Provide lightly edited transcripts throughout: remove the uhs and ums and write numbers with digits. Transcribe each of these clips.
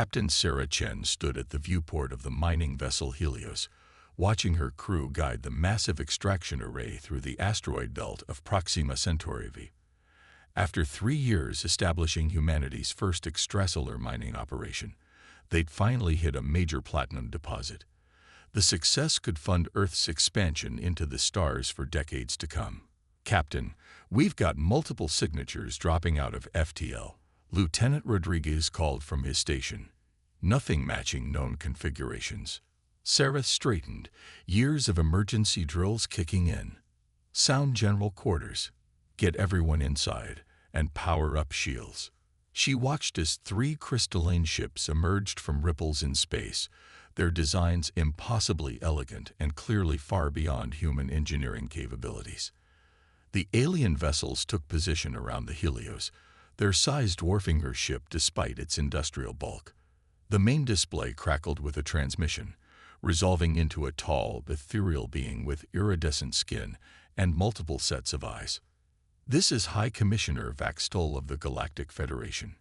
Captain Sarah Chen stood at the viewport of the mining vessel Helios, watching her crew guide the massive extraction array through the asteroid belt of Proxima Centauri V. After 3 years establishing humanity's first extrasolar mining operation, they'd finally hit a major platinum deposit. The success could fund Earth's expansion into the stars for decades to come. "Captain, we've got multiple signatures dropping out of FTL," Lieutenant Rodriguez called from his station. "Nothing matching known configurations." Sarah straightened, years of emergency drills kicking in. "Sound general quarters. Get everyone inside, and power up shields." She watched as 3 crystalline ships emerged from ripples in space, their designs impossibly elegant and clearly far beyond human engineering capabilities. The alien vessels took position around the Helios, their size dwarfing her ship despite its industrial bulk. The main display crackled with a transmission, resolving into a tall, ethereal being with iridescent skin and multiple sets of eyes. "This is High Commissioner Vaxtol of the Galactic Federation.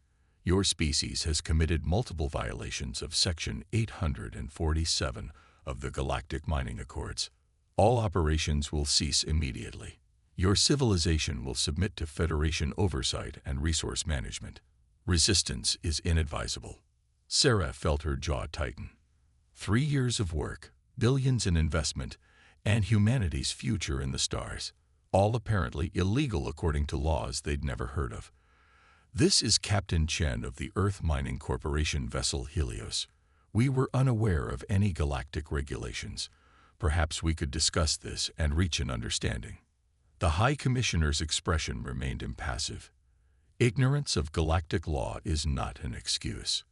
Your species has committed multiple violations of Section 847 of the Galactic Mining Accords. All operations will cease immediately. Your civilization will submit to Federation oversight and resource management. Resistance is inadvisable." Sarah felt her jaw tighten. 3 years of work, billions in investment, and humanity's future in the stars, all apparently illegal according to laws they'd never heard of. "This is Captain Chen of the Earth Mining Corporation vessel Helios. We were unaware of any galactic regulations. Perhaps we could discuss this and reach an understanding." The High Commissioner's expression remained impassive. "Ignorance of galactic law is not an excuse.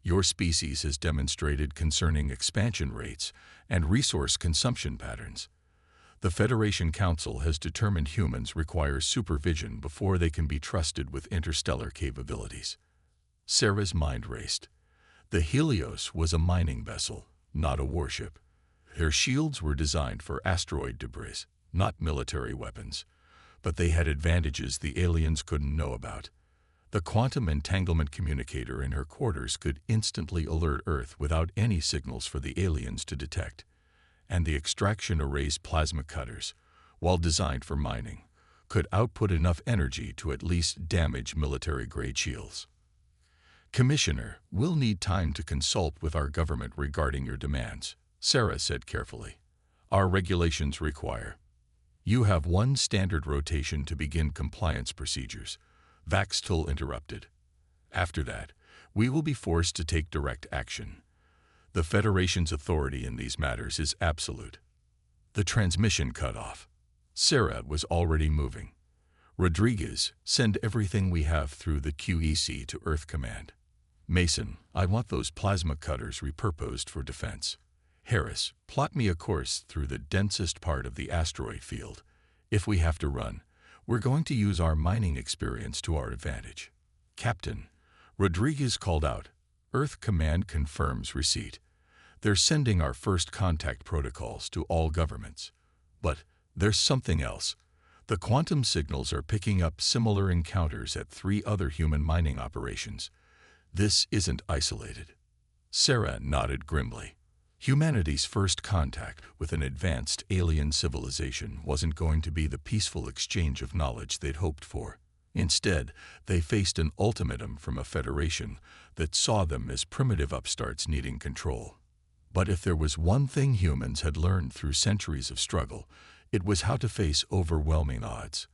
Your species has demonstrated concerning expansion rates and resource consumption patterns. The Federation Council has determined humans require supervision before they can be trusted with interstellar capabilities." Sarah's mind raced. The Helios was a mining vessel, not a warship. Their shields were designed for asteroid debris, not military weapons, but they had advantages the aliens couldn't know about. The quantum entanglement communicator in her quarters could instantly alert Earth without any signals for the aliens to detect. And the extraction array's plasma cutters, while designed for mining, could output enough energy to at least damage military-grade shields. "Commissioner, we'll need time to consult with our government regarding your demands," Sarah said carefully. "Our regulations require. You have 1 standard rotation to begin compliance procedures," Vaxtol interrupted. "After that, we will be forced to take direct action. The Federation's authority in these matters is absolute." The transmission cut off. Sarah was already moving. "Rodriguez, send everything we have through the QEC to Earth Command. Mason, I want those plasma cutters repurposed for defense. Harris, plot me a course through the densest part of the asteroid field. If we have to run, we're going to use our mining experience to our advantage." "Captain," Rodriguez called out, "Earth Command confirms receipt. They're sending our first contact protocols to all governments. But there's something else. The quantum signals are picking up similar encounters at 3 other human mining operations. This isn't isolated." Sarah nodded grimly. Humanity's first contact with an advanced alien civilization wasn't going to be the peaceful exchange of knowledge they'd hoped for. Instead, they faced an ultimatum from a Federation that saw them as primitive upstarts needing control. But if there was one thing humans had learned through centuries of struggle, it was how to face overwhelming odds.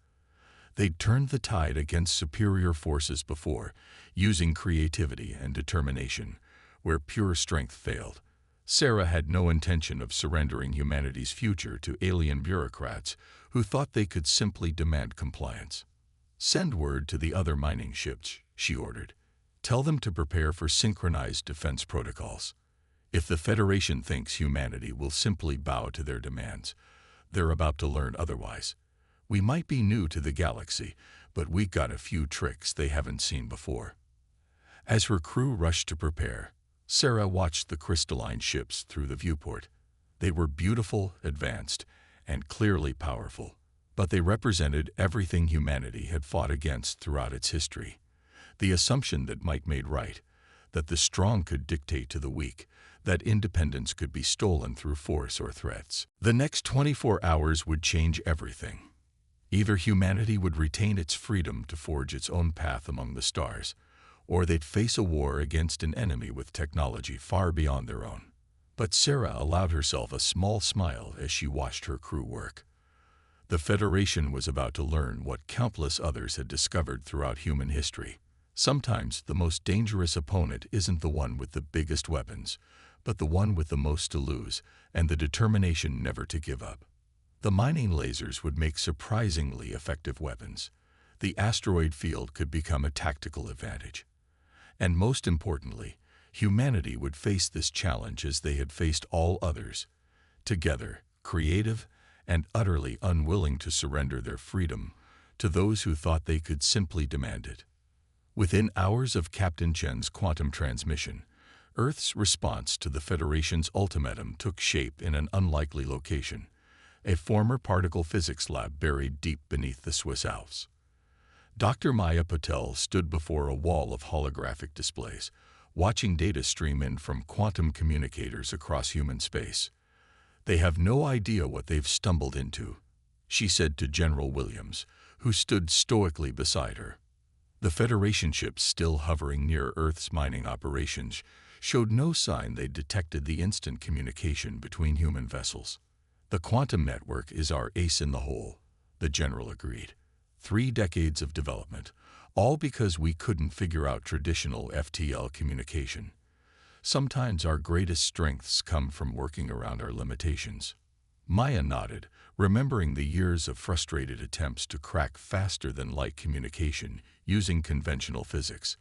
They'd turned the tide against superior forces before, using creativity and determination, where pure strength failed. Sarah had no intention of surrendering humanity's future to alien bureaucrats who thought they could simply demand compliance. "Send word to the other mining ships," she ordered. "Tell them to prepare for synchronized defense protocols. If the Federation thinks humanity will simply bow to their demands, they're about to learn otherwise. We might be new to the galaxy, but we got a few tricks they haven't seen before." As her crew rushed to prepare, Sarah watched the crystalline ships through the viewport. They were beautiful, advanced, and clearly powerful, but they represented everything humanity had fought against throughout its history. The assumption that might made right, that the strong could dictate to the weak, that independence could be stolen through force or threats. The next 24 hours would change everything. Either humanity would retain its freedom to forge its own path among the stars, or they'd face a war against an enemy with technology far beyond their own. But Sarah allowed herself a small smile as she watched her crew work. The Federation was about to learn what countless others had discovered throughout human history. Sometimes the most dangerous opponent isn't the one with the biggest weapons, but the one with the most to lose and the determination never to give up. The mining lasers would make surprisingly effective weapons. The asteroid field could become a tactical advantage. And most importantly, humanity would face this challenge as they had faced all others, together, creative and utterly unwilling to surrender their freedom to those who thought they could simply demand it. Within hours of Captain Chen's quantum transmission, Earth's response to the Federation's ultimatum took shape in an unlikely location, a former particle physics lab buried deep beneath the Swiss Alps. Dr. Maya Patel stood before a wall of holographic displays, watching data stream in from quantum communicators across human space. "They have no idea what they've stumbled into," she said to General Williams, who stood stoically beside her. The Federation ships still hovering near Earth's mining operations showed no sign they'd detected the instant communication between human vessels. "The quantum network is our ace in the hole," the general agreed. 3 decades of development, all because we couldn't figure out traditional FTL communication. Sometimes our greatest strengths come from working around our limitations. Maya nodded, remembering the years of frustrated attempts to crack faster-than-light communication using conventional physics.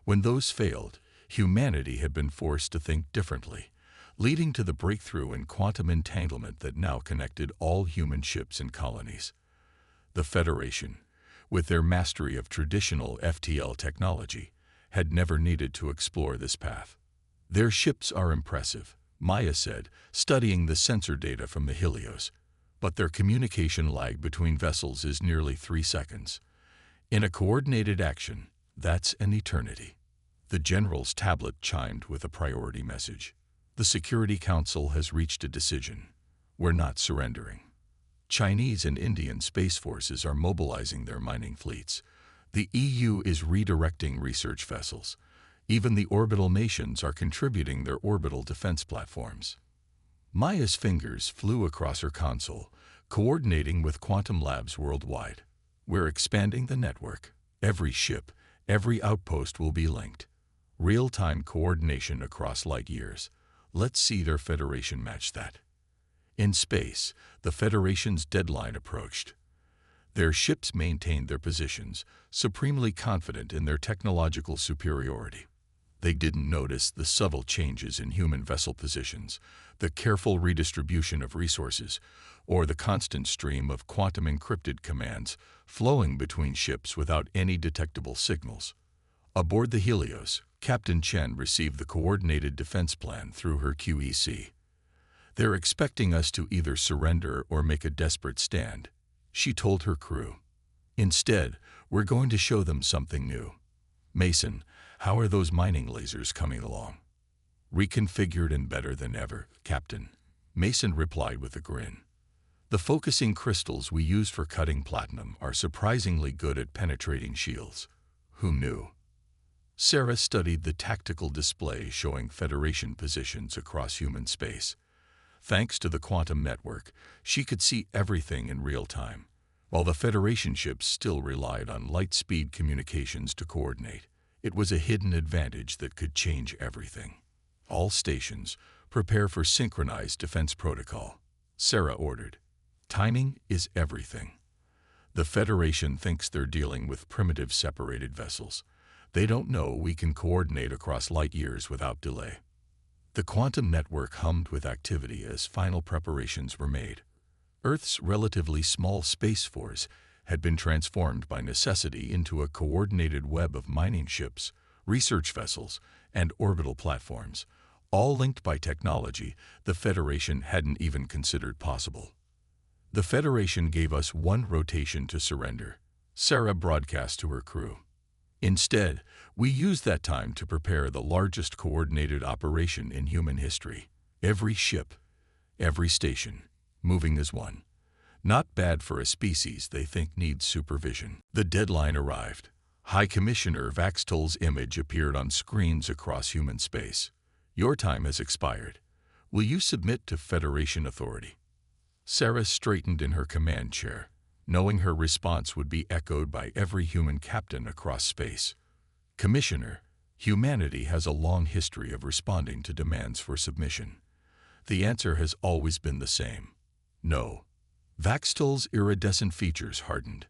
When those failed, humanity had been forced to think differently, leading to the breakthrough in quantum entanglement that now connected all human ships and colonies. The Federation, with their mastery of traditional FTL technology, had never needed to explore this path. "Their ships are impressive," Maya said, studying the sensor data from the Helios, "but their communication lag between vessels is nearly 3 seconds. In a coordinated action, that's an eternity." The general's tablet chimed with a priority message. "The Security Council has reached a decision. We're not surrendering." Chinese and Indian space forces are mobilizing their mining fleets. The EU is redirecting research vessels. Even the orbital nations are contributing their orbital defense platforms. Maya's fingers flew across her console, coordinating with quantum labs worldwide. "We're expanding the network. Every ship, every outpost will be linked. Real-time coordination across light years. Let's see their Federation match that." In space, the Federation's deadline approached. Their ships maintained their positions, supremely confident in their technological superiority. They didn't notice the subtle changes in human vessel positions, the careful redistribution of resources, or the constant stream of quantum-encrypted commands flowing between ships without any detectable signals. Aboard the Helios, Captain Chen received the coordinated defense plan through her QEC. "They're expecting us to either surrender or make a desperate stand," she told her crew. "Instead, we're going to show them something new." "Mason, how are those mining lasers coming along?" "Reconfigured and better than ever, Captain," Mason replied with a grin. "The focusing crystals we use for cutting platinum are surprisingly good at penetrating shields." "Who knew?" Sarah studied the tactical display showing Federation positions across human space. Thanks to the quantum network, she could see everything in real time, while the Federation ships still relied on light-speed communications to coordinate. It was a hidden advantage that could change everything. "All stations, prepare for synchronized defense protocol," Sarah ordered. "Timing is everything." The Federation thinks they're dealing with primitive separated vessels. They don't know we can coordinate across light years without delay. The quantum network hummed with activity as final preparations were made. Earth's relatively small space force had been transformed by necessity into a coordinated web of mining ships, research vessels, and orbital platforms, all linked by technology the Federation hadn't even considered possible. "The Federation gave us 1 rotation to surrender," Sarah broadcast to her crew. Instead, we use that time to prepare the largest coordinated operation in human history. Every ship, every station, moving as one. Not bad for a species they think needs supervision. The deadline arrived. High Commissioner Vaxtol's image appeared on screens across human space. Your time has expired. Will you submit to Federation authority? Sarah straightened in her command chair, knowing her response would be echoed by every human captain across space. Commissioner, humanity has a long history of responding to demands for submission. The answer has always been the same. No. Vaxtol's iridescent features hardened.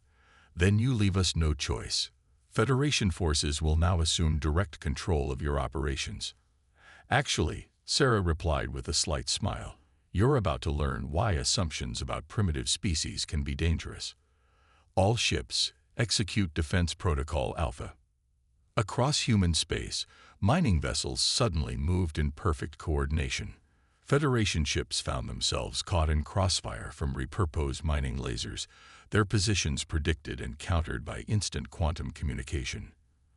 Then you leave us no choice. Federation forces will now assume direct control of your operations. Actually, Sarah replied with a slight smile, you're about to learn why assumptions about primitive species can be dangerous. All ships, execute Defense Protocol Alpha. Across human space, mining vessels suddenly moved in perfect coordination. Federation ships found themselves caught in crossfire from repurposed mining lasers, their positions predicted and countered by instant quantum communication.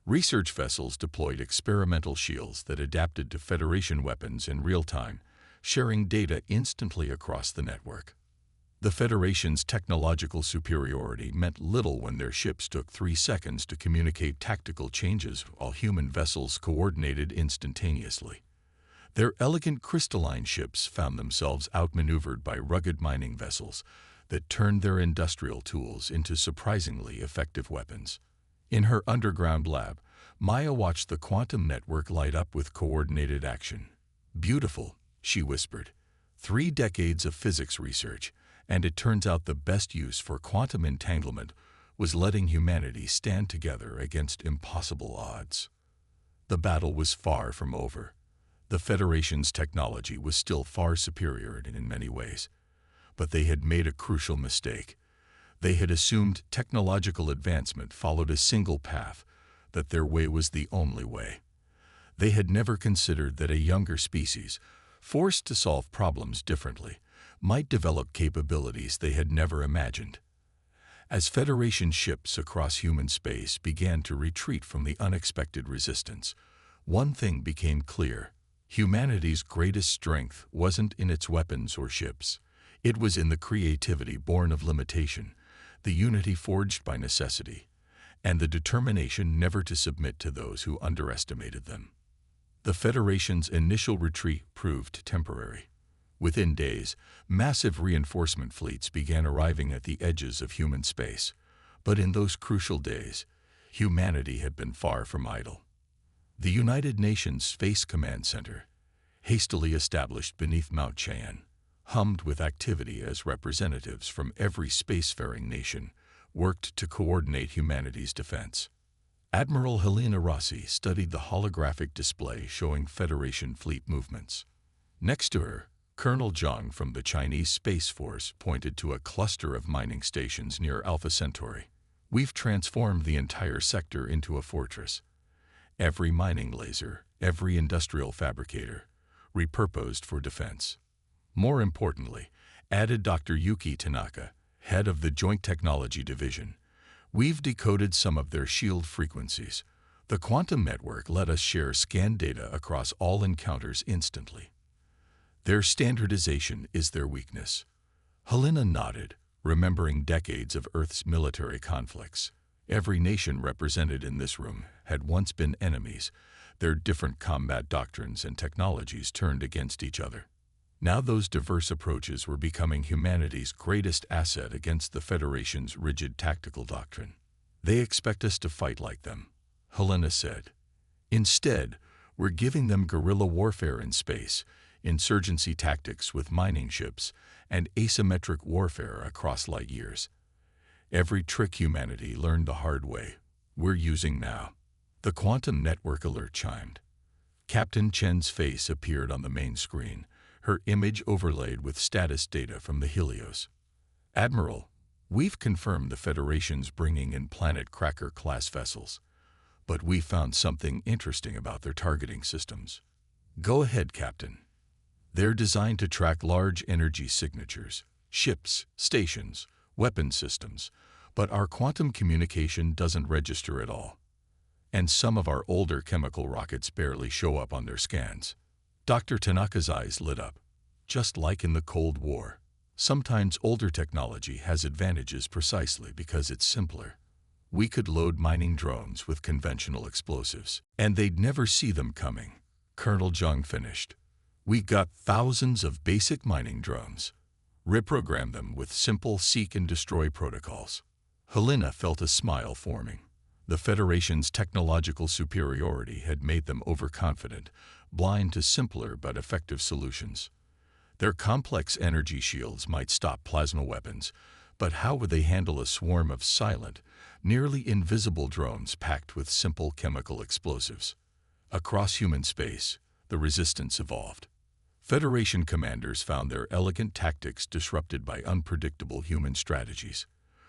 Research vessels deployed experimental shields that adapted to Federation weapons in real time, sharing data instantly across the network. The Federation's technological superiority meant little when their ships took 3 seconds to communicate tactical changes while human vessels coordinated instantaneously. Their elegant crystalline ships found themselves outmaneuvered by rugged mining vessels that turned their industrial tools into surprisingly effective weapons. In her underground lab, Maya watched the quantum network light up with coordinated action. Beautiful, she whispered. 3 decades of physics research, and it turns out the best use for quantum entanglement was letting humanity stand together against impossible odds. The battle was far from over. The Federation's technology was still far superior in many ways. But they had made a crucial mistake. They had assumed technological advancement followed a single path, that their way was the only way. They had never considered that a younger species, forced to solve problems differently, might develop capabilities they had never imagined. As Federation ships across human space began to retreat from the unexpected resistance, one thing became clear. Humanity's greatest strength wasn't in its weapons or ships. It was in the creativity born of limitation, the unity forged by necessity, and the determination never to submit to those who underestimated them. The Federation's initial retreat proved temporary. Within days, massive reinforcement fleets began arriving at the edges of human space. But in those crucial days, humanity had been far from idle. The United Nations Space Command Center, hastily established beneath Mount Cheyenne, hummed with activity as representatives from every spacefaring nation worked to coordinate humanity's defense. Admiral Helena Rossi studied the holographic display showing Federation fleet movements. Next to her, Colonel Zhang from the Chinese Space Force pointed to a cluster of mining stations near Alpha Centauri. We've transformed the entire sector into a fortress. Every mining laser, every industrial fabricator, repurposed for defense. More importantly, added Dr. Yuki Tanaka, head of the Joint Technology Division, we've decoded some of their shield frequencies. The quantum network let us share scan data across all encounters instantly. Their standardization is their weakness. Helena nodded, remembering decades of Earth's military conflicts. Every nation represented in this room had once been enemies, their different combat doctrines and technologies turned against each other. Now those diverse approaches were becoming humanity's greatest asset against the Federation's rigid tactical doctrine. They expect us to fight like them, Helena said. Instead, we're giving them guerrilla warfare in space, insurgency tactics with mining ships, and asymmetric warfare across light years. Every trick humanity learned the hard way, we're using now. The quantum network alert chimed. Captain Chen's face appeared on the main screen, her image overlaid with status data from the Helios. Admiral, we've confirmed the Federation's bringing in Planet Cracker-class vessels, but we found something interesting about their targeting systems. Go ahead, Captain. They're designed to track large energy signatures, ships, stations, weapon systems, but our quantum communication doesn't register at all. and some of our older chemical rockets barely show up on their scans. Dr. Tanaka's eyes lit up. Just like in the Cold War, sometimes older technology has advantages precisely because it's simpler. We could load mining drones with conventional explosives, and they'd never see them coming. Colonel Jung finished. We got thousands of basic mining drones. Reprogram them with simple seek and destroy protocols. Helena felt a smile forming. The Federation's technological superiority had made them overconfident, blind to simpler but effective solutions. Their complex energy shields might stop plasma weapons, but how would they handle a swarm of silent, nearly invisible drones packed with simple chemical explosives? Across human space, the resistance evolved. Federation commanders found their elegant tactics disrupted by unpredictable human strategies.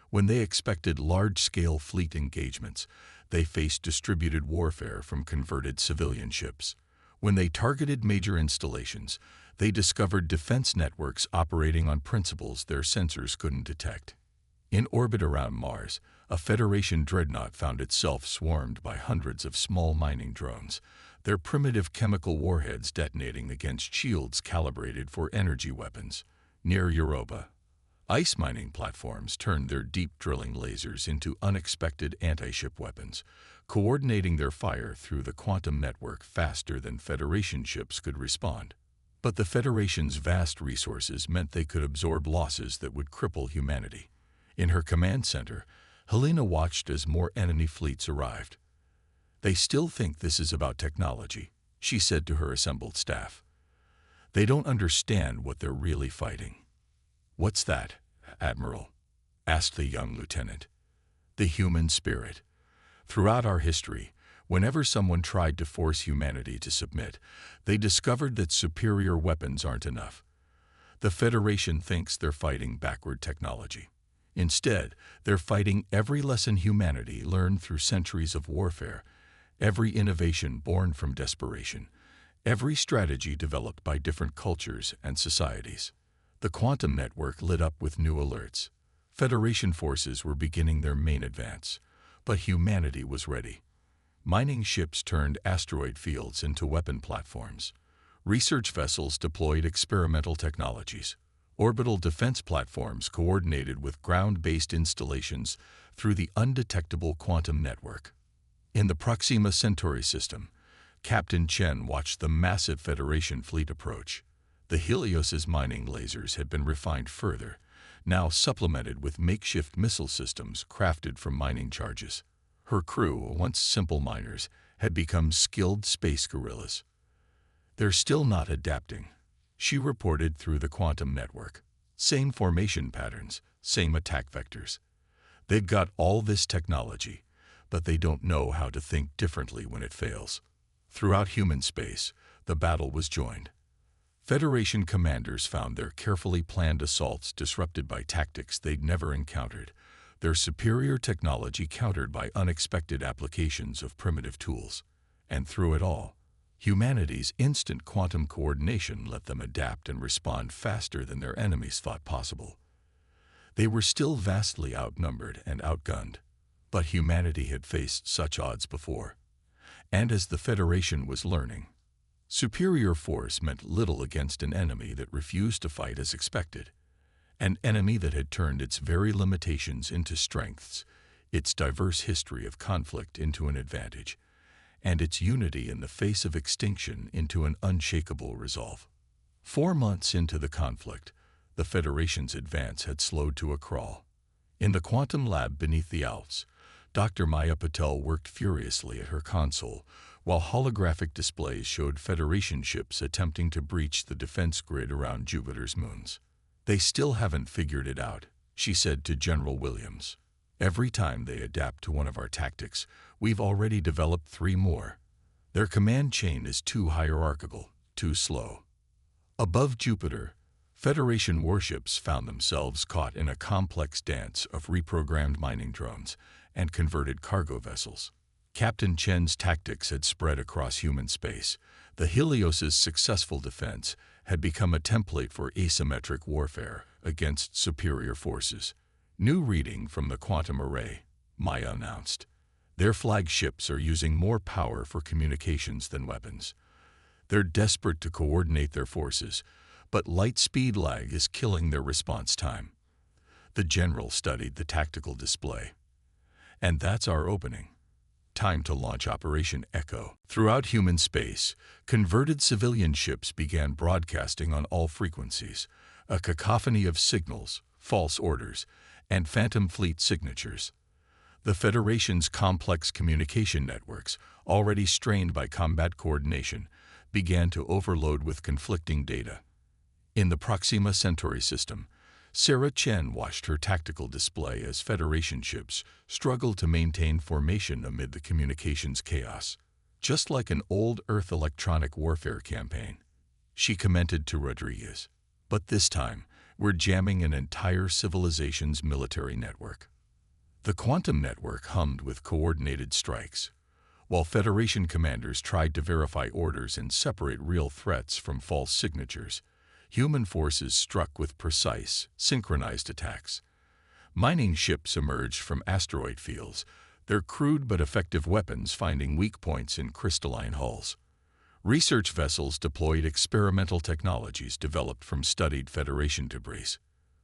When they expected large-scale fleet engagements, they faced distributed warfare from converted civilian ships. When they targeted major installations, they discovered defense networks operating on principles their sensors couldn't detect. In orbit around Mars, a Federation dreadnought found itself swarmed by hundreds of small mining drones, their primitive chemical warheads detonating against shields calibrated for energy weapons. Near Europa, ice mining platforms turned their deep drilling lasers into unexpected anti-ship weapons, coordinating their fire through the quantum network faster than Federation ships could respond. But the Federation's vast resources meant they could absorb losses that would cripple humanity. In her command center, Helena watched as more enemy fleets arrived. They still think this is about technology, she said to her assembled staff. They don't understand what they're really fighting. What's that, Admiral? Asked the young lieutenant. The human spirit. Throughout our history, whenever someone tried to force humanity to submit, they discovered that superior weapons aren't enough. The Federation thinks they're fighting backward technology. Instead, they're fighting every lesson humanity learned through centuries of warfare, every innovation born from desperation, every strategy developed by different cultures and societies. The quantum network lit up with new alerts. Federation forces were beginning their main advance, but humanity was ready. Mining ships turned asteroid fields into weapon platforms. Research vessels deployed experimental technologies. Orbital defense platforms coordinated with ground-based installations through the undetectable quantum network. In the Proxima Centauri system, Captain Chen watched the massive Federation fleet approach. The Helios's mining lasers had been refined further, now supplemented with makeshift missile systems crafted from mining charges. Her crew, once simple miners, had become skilled space guerrillas. They're still not adapting, she reported through the quantum network. Same formation patterns, same attack vectors. They've got all this technology, but they don't know how to think differently when it fails. Throughout human space, the battle was joined. Federation commanders found their carefully planned assaults disrupted by tactics they'd never encountered, their superior technology countered by unexpected applications of primitive tools. And through it all, humanity's instant quantum coordination let them adapt and respond faster than their enemies thought possible. They were still vastly outnumbered and outgunned, but humanity had faced such odds before. And as the Federation was learning, superior force meant little against an enemy that refused to fight as expected, an enemy that had turned its very limitations into strengths, its diverse history of conflict into an advantage, and its unity in the face of extinction into an unshakable resolve. 4 months into the conflict, the Federation's advance had slowed to a crawl. In the quantum lab beneath the Alps, Dr. Maya Patel worked furiously at her console, while holographic displays showed Federation ships attempting to breach the defense grid around Jupiter's moons. They still haven't figured it out, she said to General Williams. Every time they adapt to one of our tactics, we've already developed 3 more. Their command chain is too hierarchical, too slow. Above Jupiter, Federation warships found themselves caught in a complex dance of reprogrammed mining drones and converted cargo vessels. Captain Chen's tactics had spread across human space. The Helios's successful defense had become a template for asymmetric warfare against superior forces. New reading from the quantum array, Maya announced. Their flagships are using more power for communications than weapons. They're desperate to coordinate their forces, but light speed lag is killing their response time. The general studied the tactical display. And that's our opening. Time to launch Operation Echo. Throughout human space, converted civilian ships began broadcasting on all frequencies, a cacophony of signals, false orders, and phantom fleet signatures. The Federation's complex communication networks, already strained by combat coordination, began to overload with conflicting data. In the Proxima Centauri system, Sarah Chen watched her tactical display as Federation ships struggled to maintain formation amid the communications chaos. Just like an old Earth electronic warfare campaign, she commented to Rodriguez. But this time, we're jamming an entire civilization's military network. The quantum network hummed with coordinated strikes, while Federation commanders tried to verify orders and separate real threats from false signatures. Human forces struck with precise, synchronized attacks. Mining ships emerged from asteroid fields, their crude but effective weapons finding weak points in crystalline hulls. Research vessels deployed experimental technologies developed from studied Federation debris.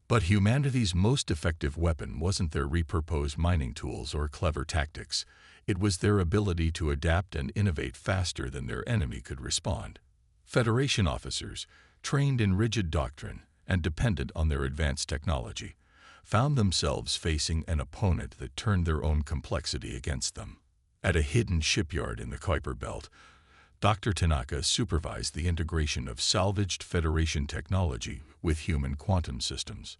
But humanity's most effective weapon wasn't their repurposed mining tools or clever tactics. It was their ability to adapt and innovate faster than their enemy could respond. Federation officers, trained in rigid doctrine and dependent on their advanced technology, found themselves facing an opponent that turned their own complexity against them. At a hidden shipyard in the Kuiper Belt, Dr. Tanaka supervised the integration of salvaged Federation technology with human quantum systems.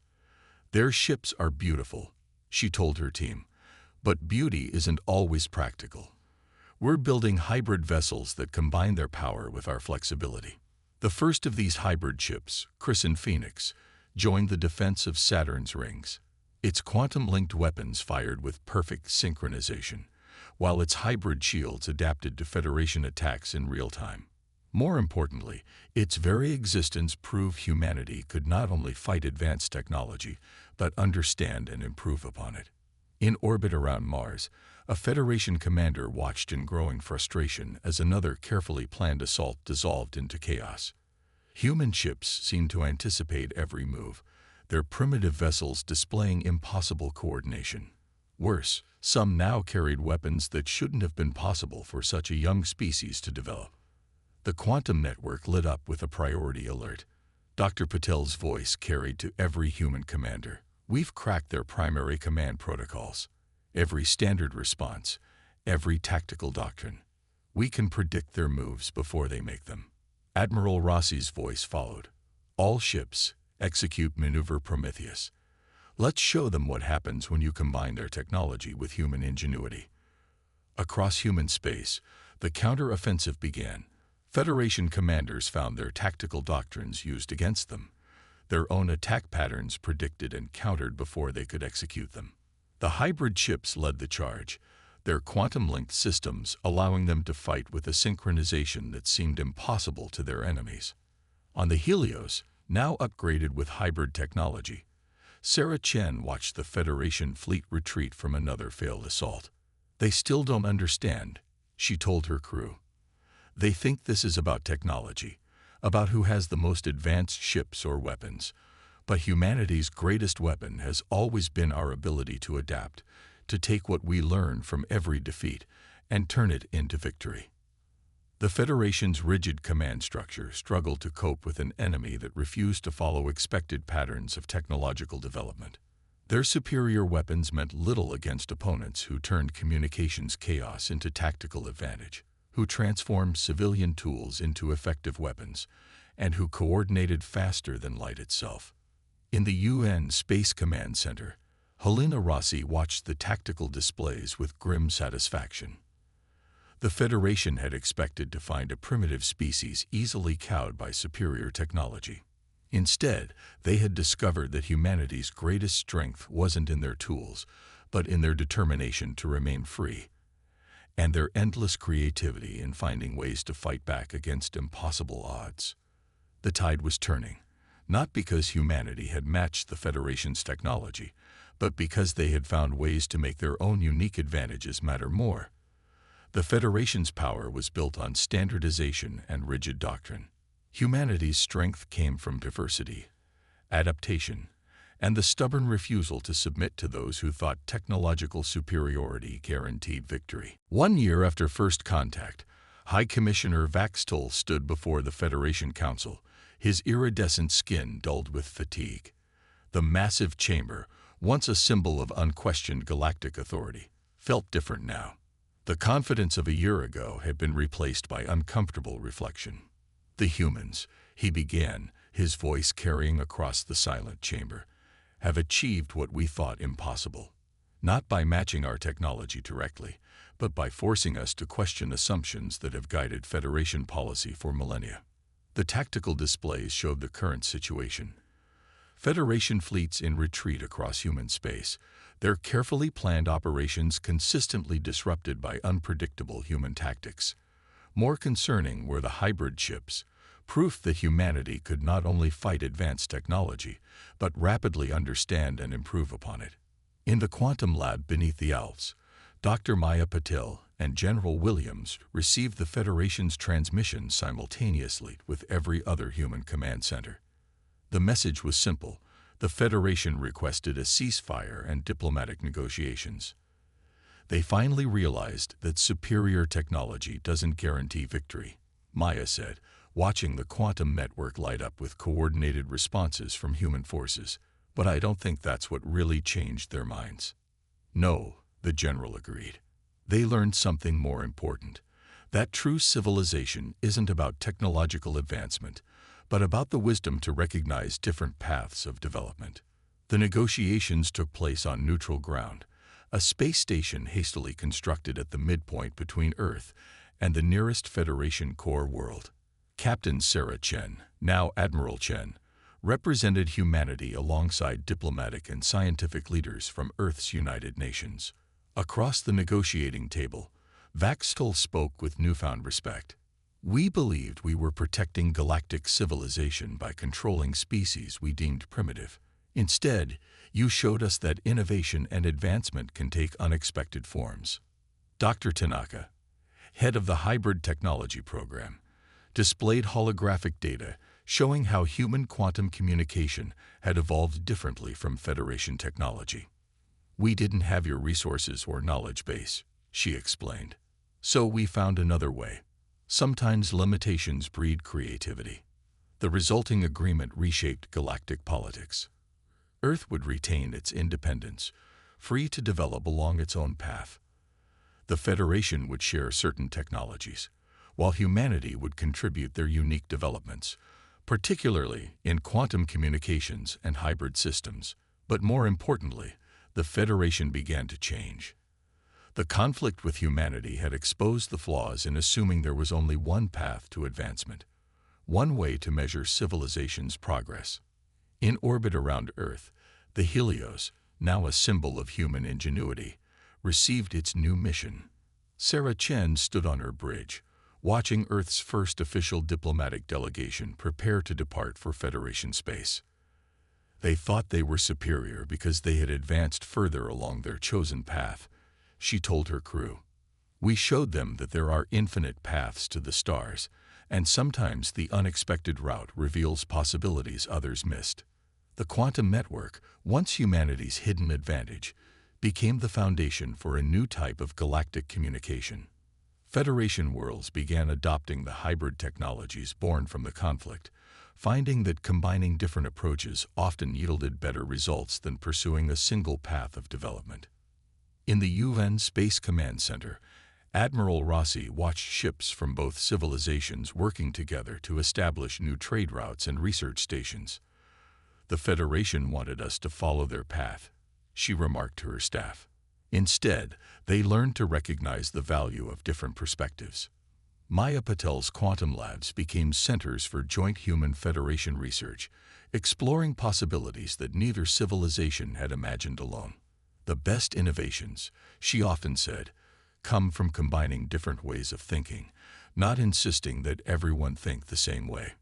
"Their ships are beautiful," she told her team, "but beauty isn't always practical. We're building hybrid vessels that combine their power with our flexibility." The first of these hybrid ships, christened Phoenix, joined the defense of Saturn's rings. Its quantum-linked weapons fired with perfect synchronization, while its hybrid shields adapted to Federation attacks in real time. More importantly, its very existence proved humanity could not only fight advanced technology, but understand and improve upon it. In orbit around Mars, a Federation commander watched in growing frustration as another carefully planned assault dissolved into chaos. Human ships seemed to anticipate every move, their primitive vessels displaying impossible coordination. Worse, some now carried weapons that shouldn't have been possible for such a young species to develop. The quantum network lit up with a priority alert. Dr. Patel's voice carried to every human commander. "We've cracked their primary command protocols. Every standard response, every tactical doctrine. We can predict their moves before they make them." Admiral Rossi's voice followed. "All ships, execute Maneuver Prometheus. Let's show them what happens when you combine their technology with human ingenuity." Across human space, the counter-offensive began. Federation commanders found their tactical doctrines used against them, their own attack patterns predicted and countered before they could execute them. The hybrid ships led the charge, their quantum-linked systems allowing them to fight with a synchronization that seemed impossible to their enemies. On the Helios, now upgraded with hybrid technology, Sarah Chen watched the Federation fleet retreat from another failed assault. "They still don't understand," she told her crew. "They think this is about technology, about who has the most advanced ships or weapons. But humanity's greatest weapon has always been our ability to adapt, to take what we learn from every defeat and turn it into victory." The Federation's rigid command structure struggled to cope with an enemy that refused to follow expected patterns of technological development. Their superior weapons meant little against opponents who turned communications chaos into tactical advantage, who transformed civilian tools into effective weapons, and who coordinated faster than light itself. In the UN Space Command Center, Helena Rossi watched the tactical displays with grim satisfaction. The Federation had expected to find a primitive species easily cowed by superior technology. Instead, they had discovered that humanity's greatest strength wasn't in their tools, but in their determination to remain free, and their endless creativity in finding ways to fight back against impossible odds. The tide was turning, not because humanity had matched the Federation's technology, but because they had found ways to make their own unique advantages matter more. The Federation's power was built on standardization and rigid doctrine. Humanity's strength came from diversity, adaptation, and the stubborn refusal to submit to those who thought technological superiority guaranteed victory. 1 year after first contact, High Commissioner Vaxtol stood before the Federation Council, his iridescent skin dulled with fatigue. The massive chamber, once a symbol of unquestioned galactic authority, felt different now. The confidence of a year ago had been replaced by uncomfortable reflection. "The humans," he began, his voice carrying across the silent chamber, "have achieved what we thought impossible. Not by matching our technology directly, but by forcing us to question assumptions that have guided Federation policy for millennia." The tactical displays showed the current situation. Federation fleets in retreat across human space, their carefully planned operations consistently disrupted by unpredictable human tactics. More concerning were the hybrid ships, proof that humanity could not only fight advanced technology, but rapidly understand and improve upon it. In the quantum lab beneath the Alps, Dr. Maya Patel and General Williams received the Federation's transmission simultaneously with every other human command center. The message was simple. The Federation requested a ceasefire and diplomatic negotiations. They finally realized that superior technology doesn't guarantee victory, Maya said, watching the quantum network light up with coordinated responses from human forces. "But I don't think that's what really changed their minds." "No," the general agreed. "They learned something more important. That true civilization isn't about technological advancement, but about the wisdom to recognize different paths of development." The negotiations took place on neutral ground, a space station hastily constructed at the midpoint between Earth and the nearest Federation core world. Captain Sarah Chen, now Admiral Chen, represented humanity alongside diplomatic and scientific leaders from Earth's United Nations. Across the negotiating table, Vaxtol spoke with newfound respect. "We believed we were protecting galactic civilization by controlling species we deemed primitive. Instead, you showed us that innovation and advancement can take unexpected forms." Dr. Tanaka, head of the Hybrid Technology Program, displayed holographic data showing how human quantum communication had evolved differently from Federation technology. "We didn't have your resources or knowledge base," she explained. "So we found another way. Sometimes limitations breed creativity." The resulting agreement reshaped galactic politics. Earth would retain its independence, free to develop along its own path. The Federation would share certain technologies, while humanity would contribute their unique developments, particularly in quantum communications and hybrid systems. But more importantly, the Federation began to change. The conflict with humanity had exposed the flaws in assuming there was only one path to advancement, one way to measure civilization's progress. In orbit around Earth, the Helios, now a symbol of human ingenuity, received its new mission. Sarah Chen stood on her bridge, watching Earth's first official diplomatic delegation prepare to depart for Federation space. They thought they were superior because they had advanced further along their chosen path, she told her crew. "We showed them that there are infinite paths to the stars, and sometimes the unexpected route reveals possibilities others missed." The quantum network, once humanity's hidden advantage, became the foundation for a new type of galactic communication. Federation worlds began adopting the hybrid technologies born from the conflict, finding that combining different approaches often yielded better results than pursuing a single path of development. In the UN Space Command Center, Admiral Rossi watched ships from both civilizations working together to establish new trade routes and research stations. "The Federation wanted us to follow their path," she remarked to her staff. "Instead, they learned to recognize the value of different perspectives." Maya Patel's quantum labs became centers for joint human Federation research, exploring possibilities that neither civilization had imagined alone. "The best innovations," she often said, "come from combining different ways of thinking, not insisting that everyone think the same way."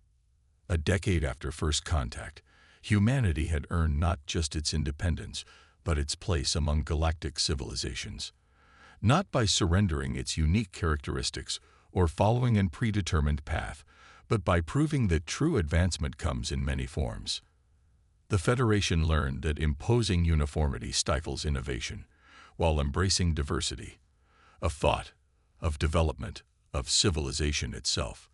A decade after first contact, humanity had earned not just its independence, but its place among galactic civilizations. Not by surrendering its unique characteristics or following a predetermined path, but by proving that true advancement comes in many forms. The Federation learned that imposing uniformity stifles innovation, while embracing diversity of thought, of development, of civilization itself,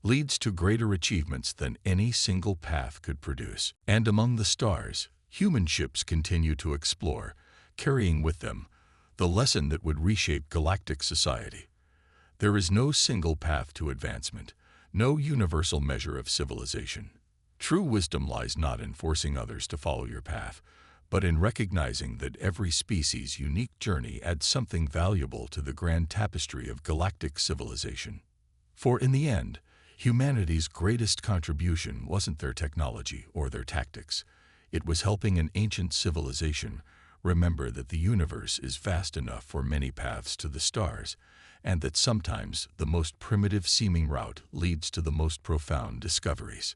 leads to greater achievements than any single path could produce. And among the stars, human ships continue to explore, carrying with them the lesson that would reshape galactic society. There is no single path to advancement, no universal measure of civilization. True wisdom lies not in forcing others to follow your path, but in recognizing that every species' unique journey adds something valuable to the grand tapestry of galactic civilization. For in the end, humanity's greatest contribution wasn't their technology or their tactics. It was helping an ancient civilization remember that the universe is vast enough for many paths to the stars, and that sometimes the most primitive seeming route leads to the most profound discoveries.